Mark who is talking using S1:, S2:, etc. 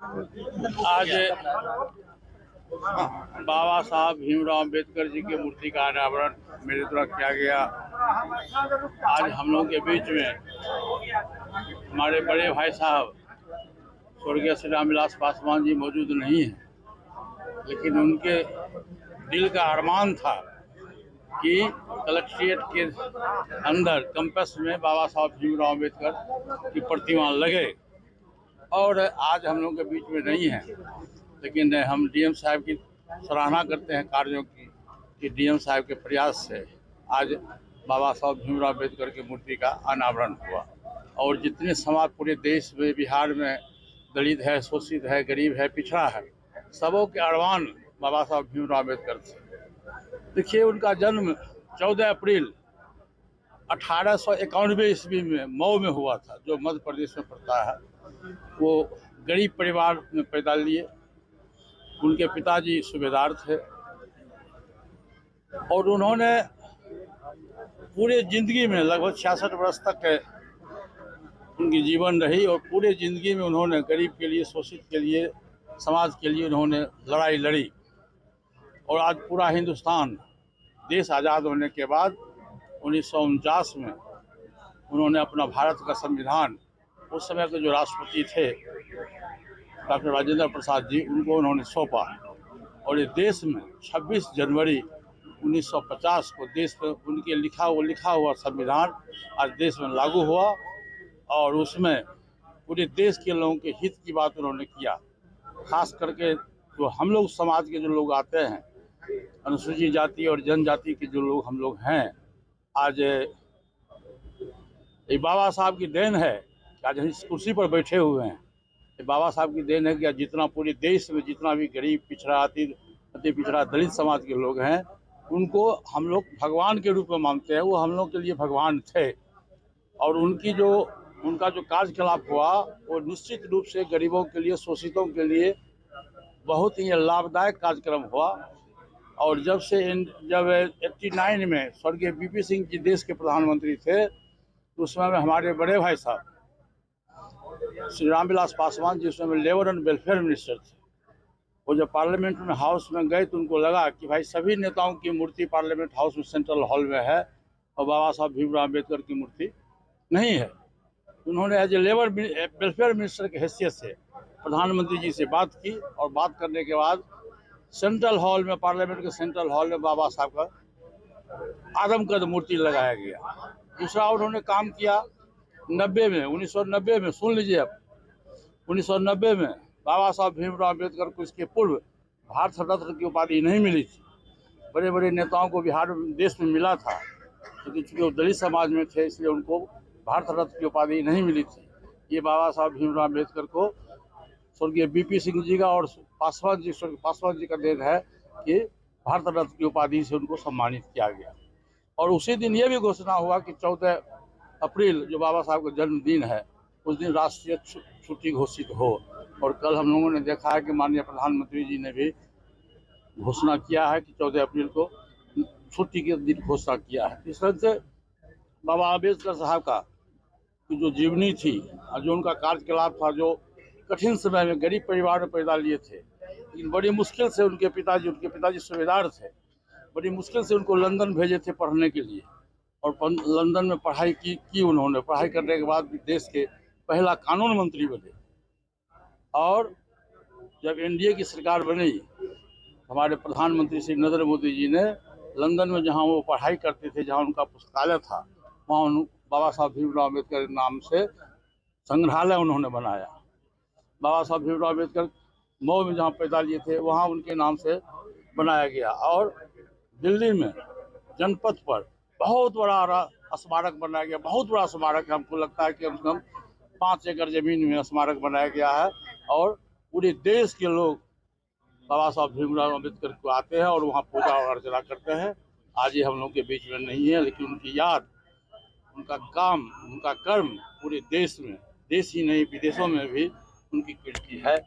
S1: आज बाबा साहब भीमराव अम्बेडकर जी की मूर्ति का अनावरण मेरे द्वारा किया गया। आज हम लोगों के बीच में हमारे बड़े भाई साहब स्वर्गीय श्री रामविलास पासवान जी मौजूद नहीं हैं, लेकिन उनके दिल का अरमान था कि कलेक्ट्रेट के अंदर कैंपस में बाबा साहब भीमराव अम्बेडकर की प्रतिमा लगे। और आज हम लोग के बीच में नहीं है, लेकिन हम डीएम साहब की सराहना करते हैं कार्यों की कि डीएम साहब के प्रयास से आज बाबा साहब भीमराव अम्बेडकर की मूर्ति का अनावरण हुआ। और जितने समाज पूरे देश में, बिहार में दलित है, शोषित है, गरीब है, पिछड़ा है, सबों के अरमान बाबा साहब भीमराव अम्बेडकर थे। देखिए, उनका जन्म 14 अप्रैल 1891 ईस्वी में मऊ में हुआ था, जो मध्य प्रदेश में पड़ता है। वो गरीब परिवार में पैदा लिए। उनके पिताजी सूबेदार थे और उन्होंने पूरे जिंदगी में लगभग 66 वर्ष तक उनकी जीवन रही और पूरे जिंदगी में उन्होंने गरीब के लिए, शोषित के लिए, समाज के लिए उन्होंने लड़ाई लड़ी। और आज पूरा हिंदुस्तान देश आज़ाद होने के बाद 1949 में उन्होंने अपना भारत का संविधान, उस समय के जो राष्ट्रपति थे डॉक्टर राजेंद्र प्रसाद जी, उनको उन्होंने सौंपा। और ये देश में 26 जनवरी 1950 को देश में उनके लिखा हुआ संविधान आज देश में लागू हुआ। और उसमें पूरे देश के लोगों के हित की बात उन्होंने किया। खास करके जो हम लोग समाज के जो लोग आते हैं, अनुसूचित जाति और जनजाति के जो लोग हम लोग हैं, आज ये बाबा साहब की देन है कि आज इस कुर्सी पर बैठे हुए हैं। ये बाबा साहब की देन है कि जितना पूरे देश में जितना भी गरीब, पिछड़ा, अति पिछड़ा, दलित समाज के लोग हैं, उनको हम लोग भगवान के रूप में मानते हैं। वो हम लोग के लिए भगवान थे। और उनका जो कार्यकलाप हुआ वो निश्चित रूप से गरीबों के लिए, शोषितों के लिए बहुत ही लाभदायक कार्यक्रम हुआ। और जब 89 में स्वर्गीय बीपी सिंह जी देश के प्रधानमंत्री थे, तो उस समय में हमारे बड़े भाई साहब श्री रामविलास पासवान जी उस समय लेबर एंड वेलफेयर मिनिस्टर थे। वो जब पार्लियामेंट में हाउस में गए तो उनको लगा कि भाई सभी नेताओं की मूर्ति पार्लियामेंट हाउस में सेंट्रल हॉल में है और बाबा साहब भीमराव अम्बेडकर की मूर्ति नहीं है। उन्होंने as a labour welfare minister की हैसियत से प्रधानमंत्री जी से बात की और बात करने के बाद सेंट्रल हॉल में, पार्लियामेंट के सेंट्रल हॉल में बाबा साहब का आदमकद मूर्ति लगाया गया। दूसरा उन्होंने काम किया 1990 में, सुन लीजिए अब, 1990 में बाबा साहब भीमराव अम्बेडकर को इसके पूर्व भारत रत्न की उपाधि नहीं मिली थी। बड़े बड़े नेताओं को बिहार देश में मिला था, लेकिन चूंकि वो दलित समाज में थे इसलिए उनको भारत रत्न की उपाधि नहीं मिली थी। ये बाबा साहब भीमराव अम्बेडकर को स्वर्गीय बीपी सिंह जी का और पासवान जी का देन है कि भारत रत्न की उपाधि से उनको सम्मानित किया गया। और उसी दिन ये भी घोषणा हुआ कि 14 अप्रैल जो बाबा साहब का जन्मदिन है, उस दिन राष्ट्रीय छुट्टी घोषित हो। और कल हम लोगों ने देखा है कि माननीय प्रधानमंत्री जी ने भी घोषणा किया है कि 14 अप्रैल को छुट्टी के दिन घोषणा किया है। इस तरह से बाबा अम्बेडकर साहब का जो जीवनी थी और जो उनका कार्यकलाप था, जो कठिन समय में गरीब परिवार में पैदा लिए थे, लेकिन बड़ी मुश्किल से उनके पिताजी सूबेदार थे, बड़ी मुश्किल से उनको लंदन भेजे थे पढ़ने के लिए। और लंदन में पढ़ाई की उन्होंने। पढ़ाई करने के बाद देश के पहला कानून मंत्री बने। और जब एनडीए की सरकार बनी, हमारे प्रधानमंत्री श्री नरेंद्र मोदी जी ने लंदन में जहां वो पढ़ाई करते थे, जहां उनका पुस्तकालय था, वहां बाबा साहब भीमराव अम्बेडकर के नाम से संग्रहालय उन्होंने बनाया। बाबा साहब भीमराव अम्बेडकर मऊ में जहाँ पैदा लिए थे वहाँ उनके नाम से बनाया गया। और दिल्ली में जनपथ पर बहुत बड़ा स्मारक बनाया गया। बहुत बड़ा स्मारक है, हमको लगता है कि कम से कम 5 एकड़ जमीन में स्मारक बनाया गया है। और पूरे देश के लोग बाबा साहब भीमराव अम्बेडकर को आते हैं और वहाँ पूजा और अर्चना करते हैं। आज ये हम लोग के बीच में नहीं है, लेकिन उनकी याद, उनका काम, उनका कर्म पूरे देश में, देश ही नहीं विदेशों में भी उनकी कीर्ति है।